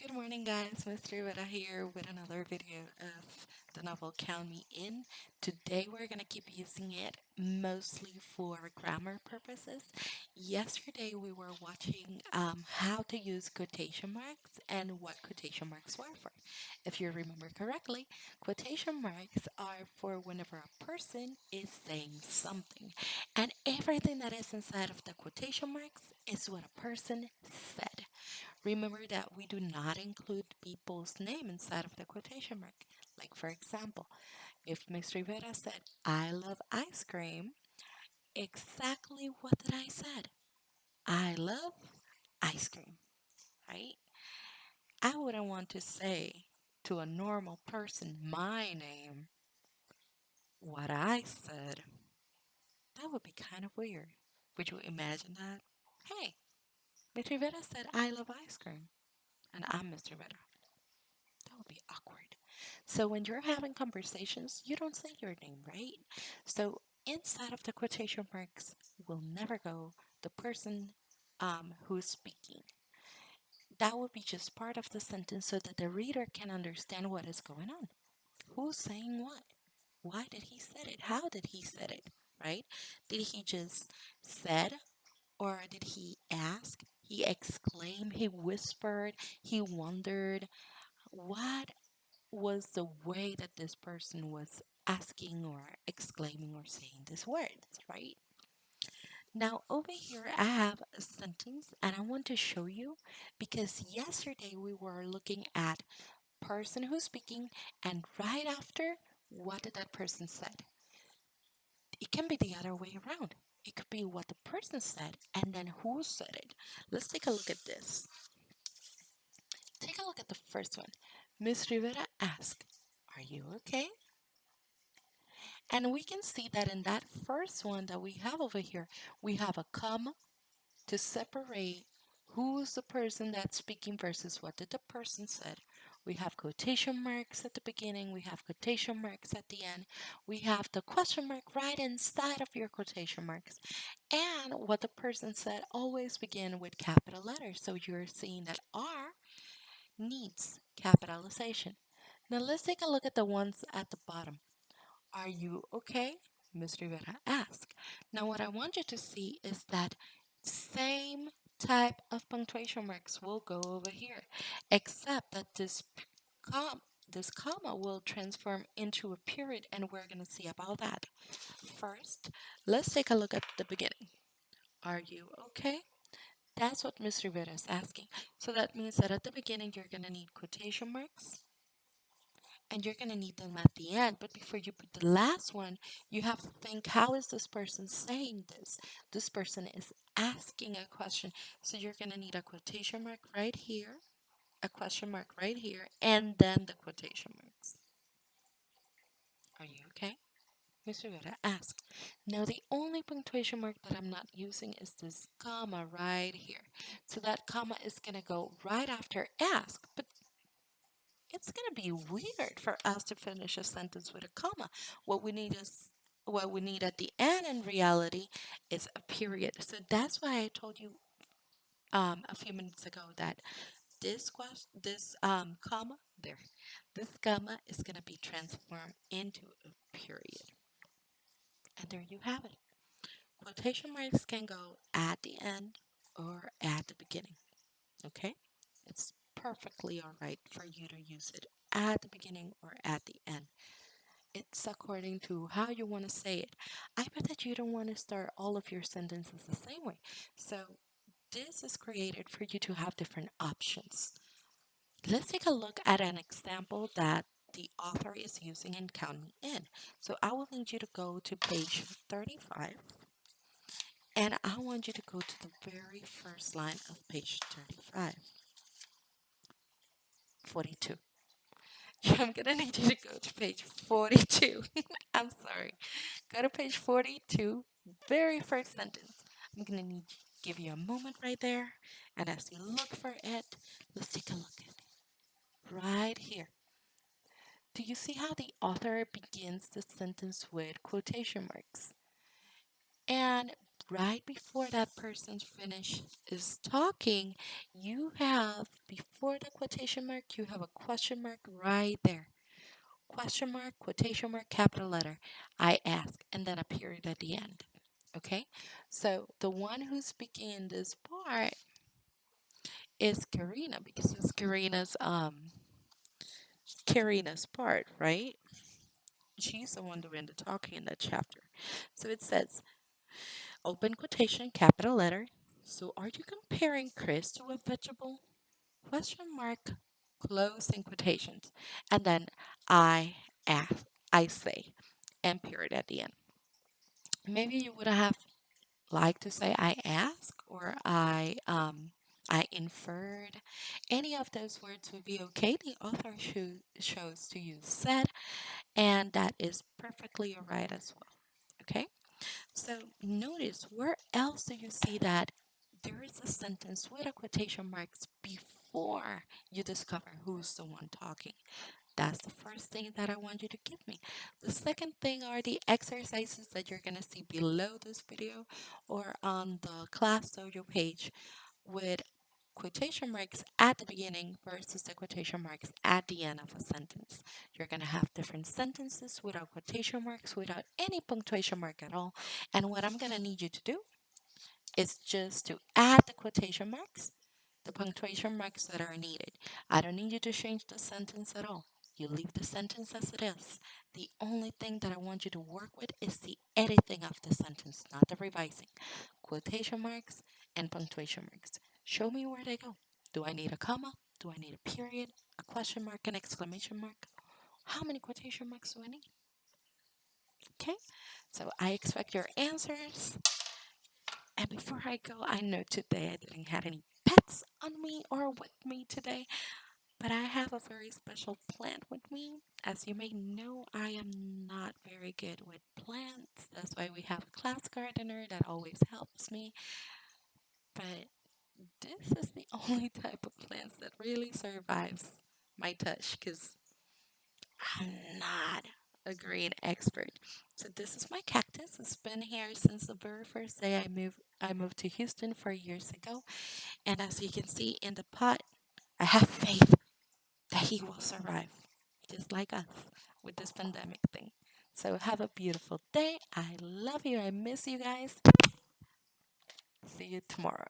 Good morning, guys. Mr. Rivera here with another video of the novel Count Me In. Today, we're going to keep using it mostly for grammar purposes. Yesterday, we were watching how to use quotation marks and what quotation marks were for. If you remember correctly, quotation marks are for whenever a person is saying something, and everything that is inside of the quotation marks is what a person said. Remember that we do not include people's name inside of the quotation mark. Like, for example, if Miss Rivera said, I love ice cream, exactly what did I said? I love ice cream, right? I wouldn't want to say to a normal person my name what I said. That would be kind of weird. Would you imagine that? Hey, Miss Rivera said, I love ice cream, and I'm Miss Rivera. That would be awkward. So when you're having conversations, you don't say your name, right? So inside of the quotation marks will never go the person who's speaking. That would be just part of the sentence so that the reader can understand what is going on. Who's saying what? Why did he say it? How did he say it? Right? Did he just said or did he ask? He exclaimed, he whispered, he wondered. What was the way that this person was asking or exclaiming or saying these words, right? Now, over here, I have a sentence and I want to show you because yesterday we were looking at person who's speaking and right after, what did that person said? It can be the other way around. It could be what the person said and then who said it. Let's take a look at this. Take a look at the first one. Miss Rivera asked, Are you okay? And we can see that in that first one that we have over here, we have a comma to separate who's the person that's speaking versus what did the person said. We have quotation marks at the beginning, we have quotation marks at the end, we have the question mark right inside of your quotation marks. And what the person said always begin with capital letters. So you're seeing that R needs capitalization. Now let's take a look at the ones at the bottom. Are you okay? Miss Rivera asked. Now, what I want you to see is that same type of punctuation marks will go over here, except that this comma will transform into a period, and we're going to see about that. First, let's take a look at the beginning. Are you okay? That's what Miss Rivera is asking. So that means that at the beginning, you're going to need quotation marks and you're going to need them at the end. But before you put the last one, you have to think, how is this person saying this? This person is asking a question. So you're going to need a quotation mark right here, a question mark right here, and then the quotation marks. Are you okay? Mr. Rivera asked. Now, the only punctuation mark that I'm not using is this comma right here. So that comma is going to go right after ask. But it's going to be weird for us to finish a sentence with a comma. What we need is what we need at the end in reality is a period. So that's why I told you a few minutes ago that this comma there, this comma is going to be transformed into a period. And there you have it. Quotation marks can go at the end or at the beginning. Okay? It's perfectly all right for you to use it at the beginning or at the end. It's according to how you want to say it. I bet that you don't want to start all of your sentences the same way. So this is created for you to have different options. Let's take a look at an example that the author is using in Count Me In. So I will need you to go to page 35 and I want you to go to the very first line of page 35, 42. I'm gonna need you to go to page 42. I'm sorry. Go to page 42, very first sentence. I'm gonna need to give you a moment right there. And as you look for it, let's take a look at it right here. Do you see how the author begins the sentence with quotation marks? And right before that person's finish is talking, you have, before the quotation mark, you have a question mark right there. Question mark, quotation mark, capital letter. I ask, and then a period at the end. Okay? So the one who's speaking in this part is Karina because it's Karina's part, right? She's the one doing the talking in that chapter. So it says, open quotation, capital letter. So are you comparing Chris to a vegetable? Question mark, closing quotations. And then I ask, I say, and period at the end. Maybe you would have liked to say I ask or I inferred. Any of those words would be okay. The author chose to use said, and that is perfectly alright as well. Okay? So notice where else do you see that there is a sentence with a quotation marks before you discover who's the one talking. That's the first thing that I want you to give me. The second thing are the exercises that you're going to see below this video or on the class dojo page with quotation marks at the beginning versus the quotation marks at the end of a sentence. You're going to have different sentences without quotation marks, without any punctuation mark at all. And what I'm going to need you to do is just to add the quotation marks, the punctuation marks that are needed. I don't need you to change the sentence at all. You leave the sentence as it is. The only thing that I want you to work with is the editing of the sentence, not the revising. Quotation marks and punctuation marks. Show me where they go. Do I need a comma? Do I need a period? A question mark? An exclamation mark? How many quotation marks do I need? Okay, so I expect your answers. And before I go, I know today I didn't have any pets on me or with me today, but I have a very special plant with me. As you may know, I am not very good with plants. That's why we have a class gardener that always helps me. But this is the only type of plants that really survives my touch because I'm not a green expert. So this is my cactus. It's been here since the very first day I moved to Houston 4 years ago. And as you can see in the pot, I have faith that he will survive, just like us with this pandemic thing. So have a beautiful day. I love you. I miss you guys. See you tomorrow.